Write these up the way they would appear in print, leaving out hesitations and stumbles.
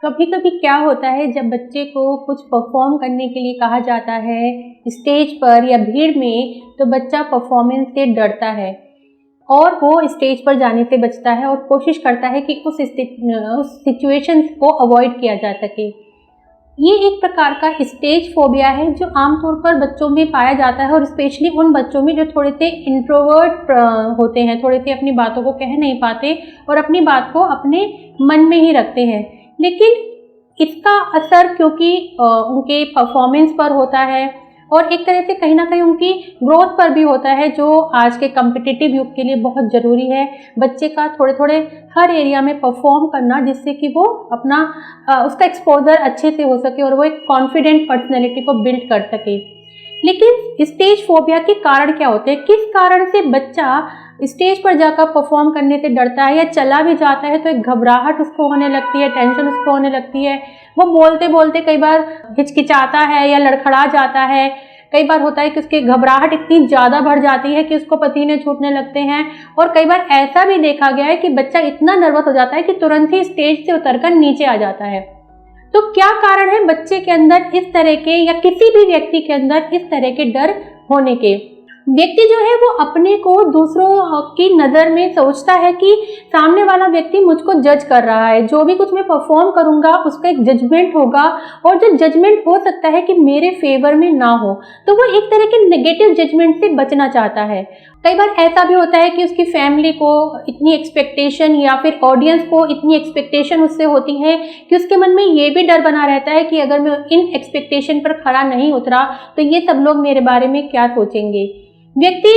कभी कभी क्या होता है, जब बच्चे को कुछ परफॉर्म करने के लिए कहा जाता है स्टेज पर या भीड़ में, तो बच्चा परफॉर्मेंस से डरता है और वो स्टेज पर जाने से बचता है और कोशिश करता है कि उस सिचुएशन को अवॉइड किया जा सके। ये एक प्रकार का स्टेज फोबिया है जो आमतौर पर बच्चों में पाया जाता है, और स्पेशली उन बच्चों में जो थोड़े से इंट्रोवर्ट होते हैं, थोड़े से अपनी बातों को कह नहीं पाते और अपनी बात को अपने मन में ही रखते हैं। लेकिन इसका असर क्योंकि उनके परफॉर्मेंस पर होता है और एक तरह से कहीं ना कहीं उनकी ग्रोथ पर भी होता है, जो आज के कम्पिटिटिव युग के लिए बहुत ज़रूरी है। बच्चे का थोड़े थोड़े हर एरिया में परफॉर्म करना, जिससे कि वो अपना उसका एक्सपोजर अच्छे से हो सके और वो एक कॉन्फिडेंट पर्सनैलिटी को बिल्ड कर सके। लेकिन स्टेज फोबिया के कारण क्या होते हैं, किस कारण से बच्चा स्टेज पर जाकर परफॉर्म करने से डरता है या चला भी जाता है तो एक घबराहट उसको होने लगती है, टेंशन उसको होने लगती है। वो बोलते बोलते कई बार हिचकिचाता है या लड़खड़ा जाता है। कई बार होता है कि उसकी घबराहट इतनी ज़्यादा बढ़ जाती है कि उसको पसीने छूटने लगते हैं, और कई बार ऐसा भी देखा गया है कि बच्चा इतना नर्वस हो जाता है कि तुरंत ही स्टेज से उतरकर नीचे आ जाता है। तो क्या कारण है बच्चे के अंदर इस तरह के या किसी भी व्यक्ति के अंदर इस तरह के डर होने के? व्यक्ति जो है वो अपने को दूसरों की नज़र में सोचता है कि सामने वाला व्यक्ति मुझको जज कर रहा है, जो भी कुछ मैं परफॉर्म करूंगा उसका एक जजमेंट होगा, और जो जजमेंट हो सकता है कि मेरे फेवर में ना हो, तो वो एक तरह के नेगेटिव जजमेंट से बचना चाहता है। कई बार ऐसा भी होता है कि उसकी फैमिली को इतनी एक्सपेक्टेशन या फिर ऑडियंस को इतनी एक्सपेक्टेशन उससे होती है कि उसके मन में ये भी डर बना रहता है कि अगर मैं इन एक्सपेक्टेशन पर खरा नहीं उतरा तो ये सब लोग मेरे बारे में क्या सोचेंगे। व्यक्ति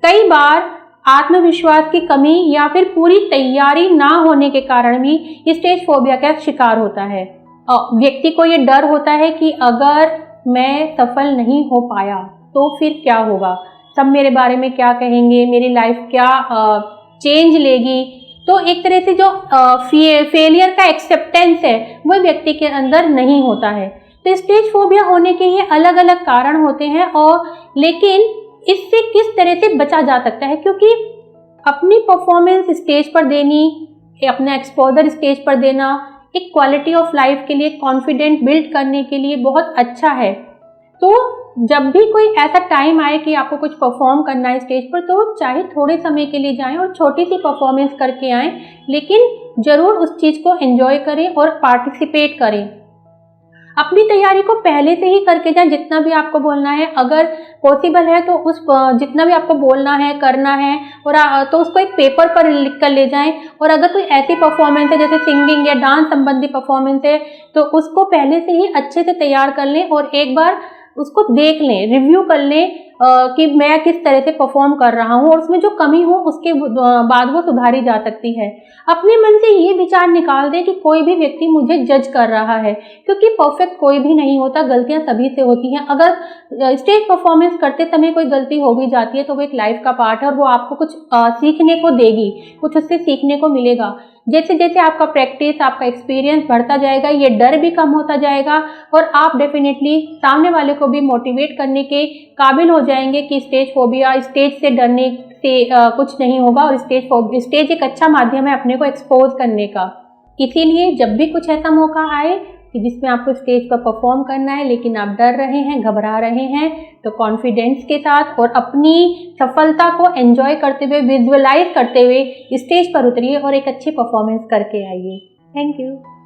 कई बार आत्मविश्वास की कमी या फिर पूरी तैयारी ना होने के कारण भी स्टेज फोबिया का शिकार होता है। व्यक्ति को ये डर होता है कि अगर मैं सफल नहीं हो पाया तो फिर क्या होगा, सब मेरे बारे में क्या कहेंगे, मेरी लाइफ क्या चेंज लेगी। तो एक तरह से जो फेलियर का एक्सेप्टेंस है वो व्यक्ति के अंदर नहीं होता है। तो स्टेज फोबिया होने के ये अलग अलग कारण होते हैं, और लेकिन इससे किस तरह से बचा जा सकता है, क्योंकि अपनी परफॉर्मेंस स्टेज पर देनी, अपना एक्सपोजर स्टेज पर देना एक क्वालिटी ऑफ लाइफ के लिए, कॉन्फिडेंट बिल्ड करने के लिए बहुत अच्छा है। तो जब भी कोई ऐसा टाइम आए कि आपको कुछ परफॉर्म करना है स्टेज पर, तो चाहे थोड़े समय के लिए जाएं और छोटी सी परफॉर्मेंस करके आएं, लेकिन ज़रूर उस चीज़ को एंजॉय करें और पार्टिसिपेट करें। अपनी तैयारी को पहले से ही करके जाएं, जितना भी आपको बोलना है, अगर पॉसिबल है तो उस जितना भी आपको बोलना है करना है और तो उसको एक पेपर पर लिख कर ले जाएं। और अगर कोई ऐसी परफॉर्मेंस है जैसे सिंगिंग या डांस संबंधी परफॉर्मेंस है, तो उसको पहले से ही अच्छे से तैयार कर लें और एक बार उसको देख लें, रिव्यू कर लें कि मैं किस तरह से परफॉर्म कर रहा हूँ, और उसमें जो कमी हो उसके बाद वो सुधारी जा सकती है। अपने मन से ये विचार निकाल दें कि कोई भी व्यक्ति मुझे जज कर रहा है, क्योंकि परफेक्ट कोई भी नहीं होता, गलतियाँ सभी से होती हैं। अगर स्टेज परफॉर्मेंस करते समय कोई गलती हो भी जाती है तो वो एक लाइफ का पार्ट है और वो आपको कुछ सीखने को देगी, कुछ उससे सीखने को मिलेगा। जैसे जैसे आपका प्रैक्टिस, आपका एक्सपीरियंस बढ़ता जाएगा, ये डर भी कम होता जाएगा और आप डेफिनेटली सामने वाले को भी मोटिवेट करने के काबिल हो जाएंगे कि स्टेज फोबिया, स्टेज से डरने से कुछ नहीं होगा, और स्टेज एक अच्छा माध्यम है अपने को एक्सपोज करने का। इसीलिए जब भी कुछ ऐसा मौका आए कि जिसमें आपको स्टेज पर परफॉर्म करना है लेकिन आप डर रहे हैं, घबरा रहे हैं, तो कॉन्फिडेंस के साथ और अपनी सफलता को एंजॉय करते हुए, विजुअलाइज करते हुए स्टेज पर उतरिए और एक अच्छी परफॉर्मेंस करके आइए। Thank you.